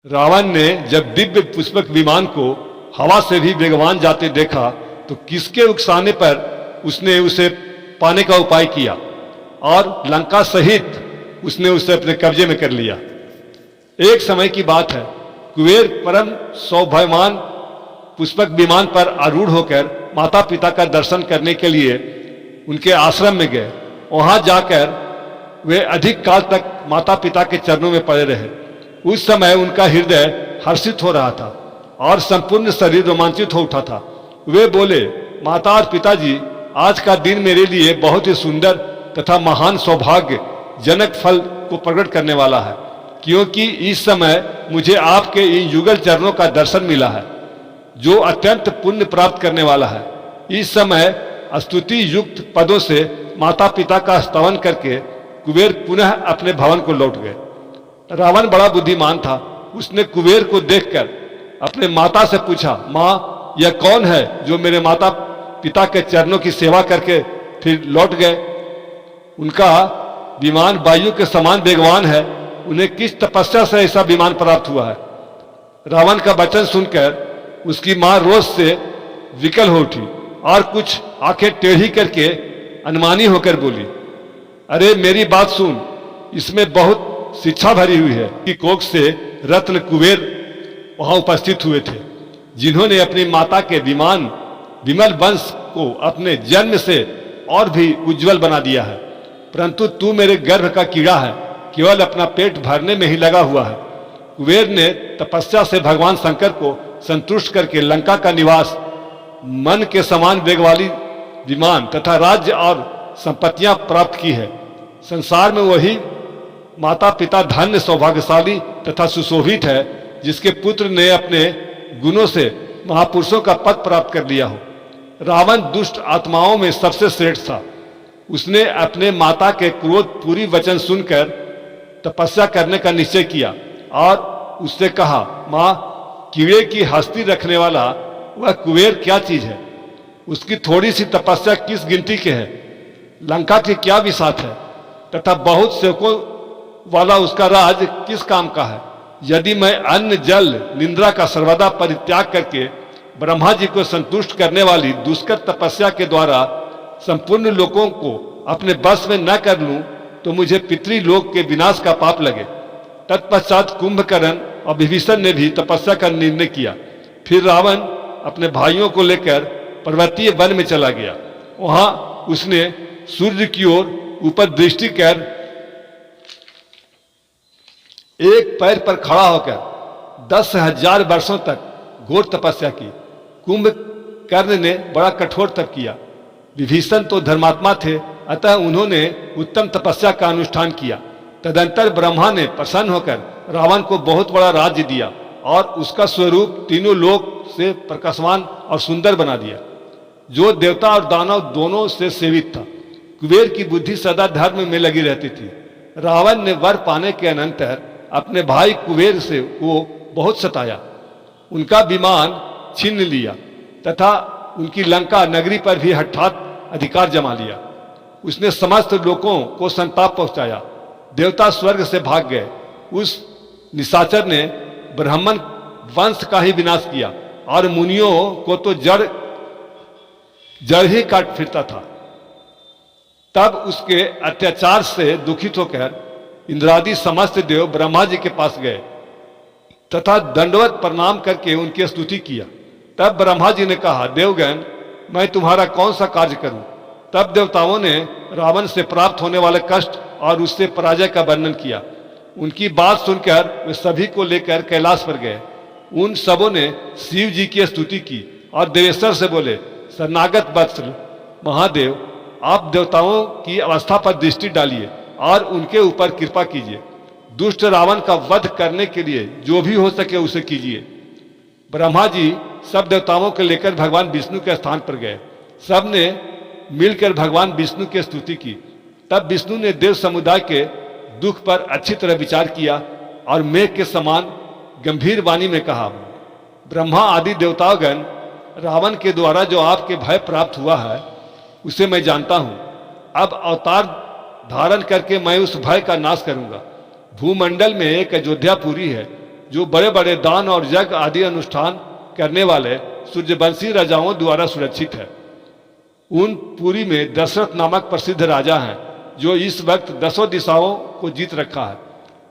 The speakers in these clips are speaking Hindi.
रावण ने जब दिव्य पुष्पक विमान को हवा से भी वेगवान जाते देखा तो किसके उकसाने पर उसने उसे पाने का उपाय किया और लंका सहित उसने उसे अपने कब्जे में कर लिया। एक समय की बात है, कुबेर परम सौभाग्यवान पुष्पक विमान पर आरूढ़ होकर माता पिता का दर्शन करने के लिए उनके आश्रम में गए। वहां जाकर वे अधिक काल तक माता पिता के चरणों में पड़े रहे। उस समय उनका हृदय हर्षित हो रहा था और संपूर्ण शरीर रोमांचित हो उठा था। वे बोले, माता और पिताजी, आज का दिन मेरे लिए बहुत ही सुंदर तथा महान सौभाग्य जनक फल को प्रकट करने वाला है, क्योंकि इस समय मुझे आपके इन युगल चरणों का दर्शन मिला है जो अत्यंत पुण्य प्राप्त करने वाला है। इस समय स्तुति युक्त पदों से माता पिता का स्तवन करके कुबेर पुनः अपने भवन को लौट गए। रावण बड़ा बुद्धिमान था। उसने कुबेर को देखकर अपने माता से पूछा, माँ, यह कौन है जो मेरे माता पिता के चरणों की सेवा करके फिर लौट गए? उनका विमान वायु के समान वेगवान है, उन्हें किस तपस्या से ऐसा विमान प्राप्त हुआ है? रावण का वचन सुनकर उसकी मां रोष से विकल हो उठी और कुछ आंखें टेढ़ी करके अनमानी होकर बोली, अरे मेरी बात सुन, इसमें बहुत शिक्षा भरी हुई है कि कोख से रत्न कुबेर वहां उपस्थित हुए थे, जिन्होंने अपनी माता के विमान विमल वंश को अपने जन्म से और भी उज्जवल बना दिया है। परंतु तू मेरे गर्भ का कीड़ा है, केवल अपना पेट भरने में ही लगा हुआ है। कुबेर ने तपस्या से भगवान शंकर को संतुष्ट करके लंका का निवास, मन के समान वेग वाली विमान तथा राज्य और संपत्तियां प्राप्त की है। संसार में वही माता पिता धन्य, सौभाग्यशाली तथा सुशोभित है जिसके पुत्र ने अपने गुणों से महापुरुषों का पद प्राप्त कर लिया हो। रावण दुष्ट आत्माओं में सबसे श्रेष्ठ था। उसने अपने माता के क्रोध पूरी वचन सुनकर तपस्या करने का निश्चय किया और उससे कहा, माँ, कीड़े की हस्ती रखने वाला वह कुबेर क्या चीज है? उसकी थोड़ी सी तपस्या किस गिनती के है? लंका की क्या विसात है तथा बहुत सेवकों वाला उसका राज किस काम का है? यदि मैं अन्न जल निंद्रा का सर्वदा परित्याग करके ब्रह्मा जी को संतुष्ट करने वाली दुष्कर तपस्या के द्वारा संपूर्ण लोगों को अपने बस में न कर लूं तो मुझे पितृलोक के विनाश का पाप लगे। तत्पश्चात कुंभकर्ण और विभीषण ने भी तपस्या का निर्णय किया। फिर रावण अपने भाइयों को लेकर पर्वतीय वन में चला गया। वहां उसने सूर्य की ओर ऊपर दृष्टि कर एक पैर पर खड़ा होकर 10,000 वर्षों तक घोर तपस्या की। कुंभकर्ण ने बड़ा कठोर तप किया। विभीषण तो धर्मात्मा थे, अतः उन्होंने उत्तम तपस्या का अनुष्ठान किया। तदंतर ब्रह्मा ने प्रसन्न होकर रावण को बहुत बड़ा राज्य दिया और उसका स्वरूप तीनों लोक से प्रकाशमान और सुंदर बना दिया, जो देवता और दानव दोनों से सेवित था। कुबेर की बुद्धि सदा धर्म में लगी रहती थी। रावण ने वर पाने के अनंतर अपने भाई कुबेर से को बहुत सताया, उनका विमान छीन लिया तथा उनकी लंका नगरी पर भी हठात अधिकार जमा लिया। उसने समस्त लोगों को संताप पहुंचाया। देवता स्वर्ग से भाग गए। उस निशाचर ने ब्राह्मण वंश का ही विनाश किया और मुनियों को तो जड़ ही काट फिरता था। तब उसके अत्याचार से दुखित होकर इंद्रादि समस्त देव ब्रह्मा जी के पास गए तथा दंडवत प्रणाम करके उनकी स्तुति किया। तब ब्रह्मा जी ने कहा, देवगण, मैं तुम्हारा कौन सा कार्य करूं? तब देवताओं ने रावण से प्राप्त होने वाले कष्ट और उससे पराजय का वर्णन किया। उनकी बात सुनकर वे सभी को लेकर कैलाश पर गए। उन सबों ने शिव जी की स्तुति की और देवेश्वर से बोले, शरणागत वत्सल महादेव, आप देवताओं की अवस्था पर दृष्टि डालिए और उनके ऊपर कृपा कीजिए। दुष्ट रावण का वध करने के लिए जो भी हो सके उसे कीजिए। ब्रह्मा जी सब देवताओं को लेकर भगवान विष्णु के स्थान पर गए। सब ने मिलकर भगवान विष्णु की स्तुति की। तब विष्णु ने देव समुदाय के दुख पर अच्छी तरह विचार किया और मेघ के समान गंभीर वाणी में कहा, ब्रह्मा आदि देवतागण, रावण के द्वारा जो आपके भय प्राप्त हुआ है उसे मैं जानता हूं। अब अवतार धारण करके मैं उस भय का नाश करूंगा। भूमंडल में एक अयोध्यापुरी है, जो बड़े बड़े दान और यज्ञ आदि अनुष्ठान करने वाले सूर्यवंशी राजाओं द्वारा सुरक्षित है। उन पुरी में दशरथ नामक प्रसिद्ध राजा हैं जो इस वक्त 10 दिशाओं को जीत रखा है,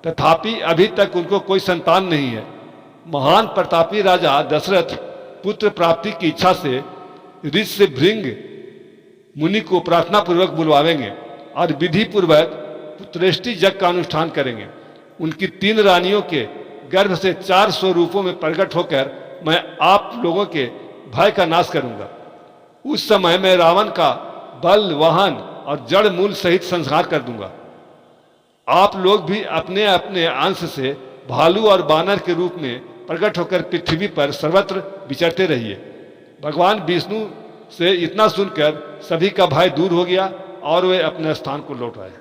तथापि अभी तक उनको कोई संतान नहीं है। महान प्रतापी राजा दशरथ पुत्र प्राप्ति की इच्छा से ऋषि से भृंग मुनि को प्रार्थना पूर्वक बुलवावेंगे और विधि पूर्वक पुत्रेष्टि यज्ञ का अनुष्ठान करेंगे। उनकी 3 रानियों के गर्भ से 4 स्वरूपों में प्रकट होकर मैं आप लोगों के भय का नाश करूंगा। उस समय मैं रावण का बल, वाहन और जड़ मूल सहित संहार कर दूंगा। आप लोग भी अपने अपने अंश से भालू और बानर के रूप में प्रकट होकर पृथ्वी पर सर्वत्र विचरते रहिए। भगवान विष्णु से इतना सुनकर सभी का भय दूर हो गया और वे अपने स्थान को लौट आए।